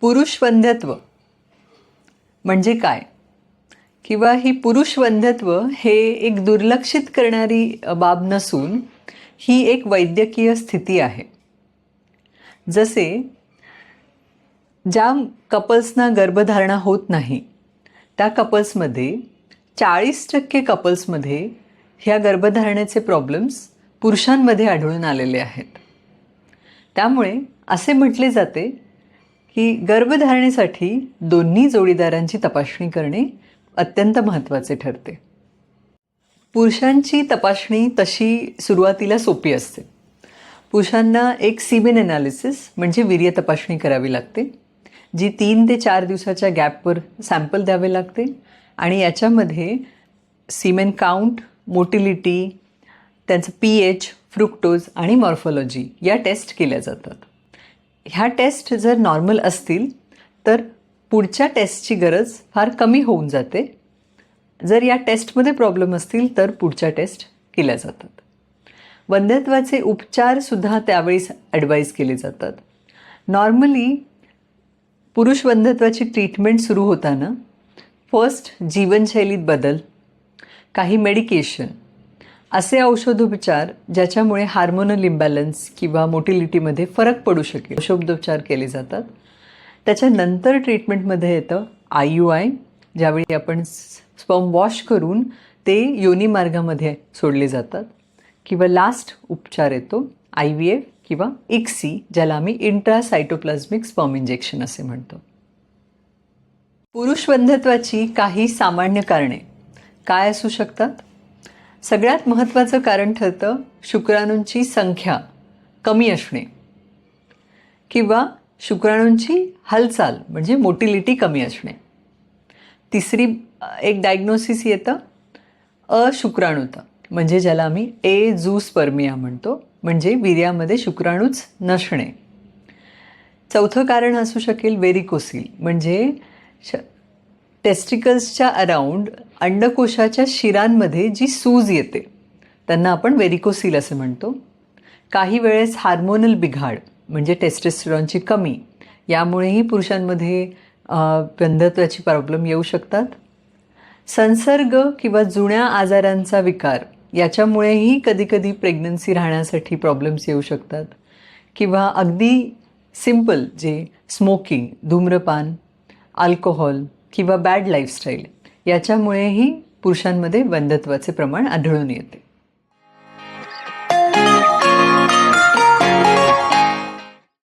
पुरुष वंध्यत्व म्हणजे काय, किंवा ही पुरुष वंध्यत्व हे एक दुर्लक्षित करणारी बाब नसून ही एक वैद्यकीय स्थिती आहे. जसे ज्या कपल्सना गर्भधारणा होत नाही त्या कपल्समध्ये 40% कपल्समध्ये ह्या गर्भधारणेचे प्रॉब्लेम्स पुरुषांमध्ये आढळून आलेले आहेत. त्यामुळे असे म्हटले जाते की गर्भधारणेसाठी दोन्ही जोडीदारांची तपासणी करणे अत्यंत महत्त्वाचे ठरते. पुरुषांची तपासणी तशी सुरुवातीला सोपी असते. पुरुषांना एक सीमेन ॲनालिसिस म्हणजे वीर्य तपासणी करावी लागते, जी 3 ते 4 दिवसाच्या गॅपवर सॅम्पल द्यावे लागते आणि याच्यामध्ये सीमेन काउंट, मोटिलिटी, त्यांचं pH, फ्रुक्टोज आणि मॉर्फोलॉजी या टेस्ट केल्या जातात. ह्या टेस्ट जर नॉर्मल असतील तर पुढच्या टेस्टची गरज फार कमी होऊन जाते. जर या टेस्टमध्ये प्रॉब्लेम असतील तर पुढच्या टेस्ट केल्या जातात. वंध्यत्वाचे उपचारसुद्धा त्यावेळी ॲडवाईज केले जातात. नॉर्मली पुरुष वंध्यत्वाची ट्रीटमेंट सुरू होताना फर्स्ट जीवनशैलीत बदल, काही मेडिकेशन, असे औषधोपचार ज्याच्यामुळे हार्मोनल इम्बॅलन्स किंवा मोटिलिटीमध्ये फरक पडू शकेल औषधोपचार केले जातात. त्याच्यानंतर ट्रीटमेंटमध्ये येतं IUI, ज्यावेळी आपण स्पर्म वॉश करून ते योनी मार्गामध्ये सोडले जातात, किंवा लास्ट उपचार येतो IVF किंवा ICSI, ज्याला आम्ही इंट्रासायटोप्लाझ्मिक स्पर्म इंजेक्शन असे म्हणतो. पुरुष वंध्यत्वाची काही सामान्य कारणे काय असू शकतात? सगळ्यात महत्त्वाचं कारण ठरतं शुक्राणूंची संख्या कमी असणे किंवा शुक्राणूंची हालचाल म्हणजे मोटिलिटी कमी असणे. तिसरी एक डायग्नोसिस येतं अशुक्राणुता, म्हणजे ज्याला आम्ही एझूस्पर्मिया म्हणतो, म्हणजे वीर्यामध्ये शुक्राणूच नसणे. चौथं कारण असू शकेल वेरिकोसील, म्हणजे टेस्टिकल्सच्या अराउंड अंडकोशाच्या शिरांमध्ये जी सूज येते त्यांना आपण वेरिकोसील असं म्हणतो. काही वेळेस हार्मोनल बिघाड म्हणजे टेस्टोस्टेरॉनची कमी, यामुळेही पुरुषांमध्ये वंध्यत्वाची प्रॉब्लेम येऊ शकतात. संसर्ग किंवा जुन्या आजारांचा विकार याच्यामुळेही कधीकधी प्रेग्नन्सी राहण्यासाठी प्रॉब्लेम्स येऊ शकतात. किंवा अगदी सिम्पल जे स्मोकिंग, धूम्रपान, अल्कोहोल किंवा बॅड लाईफस्टाईल याच्यामुळेही पुरुषांमध्ये वंध्यत्वाचे प्रमाण आढळून येते.